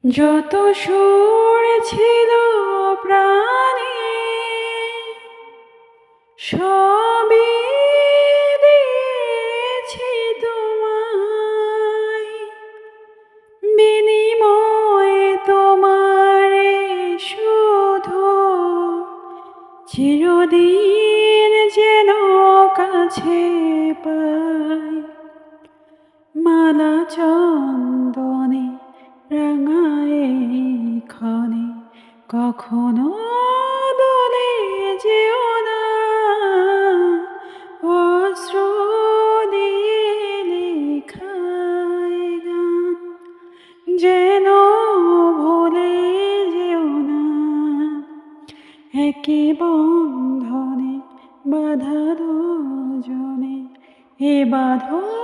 যত সুর ছিল প্রাণে সবই দিয়েছি তোমায়, বিনিময়ে তোমারে শুধু চিরদিন যেন কাছে পাই। মালা চন্দনে রাঙায়ে ক্ষণে কখনো দোলে যেও না, অশ্রু দিয়ে লেখায় গান যেন ভুলে যেও না। একই বন্ধনে বাঁধা দুজনে এ বাঁধন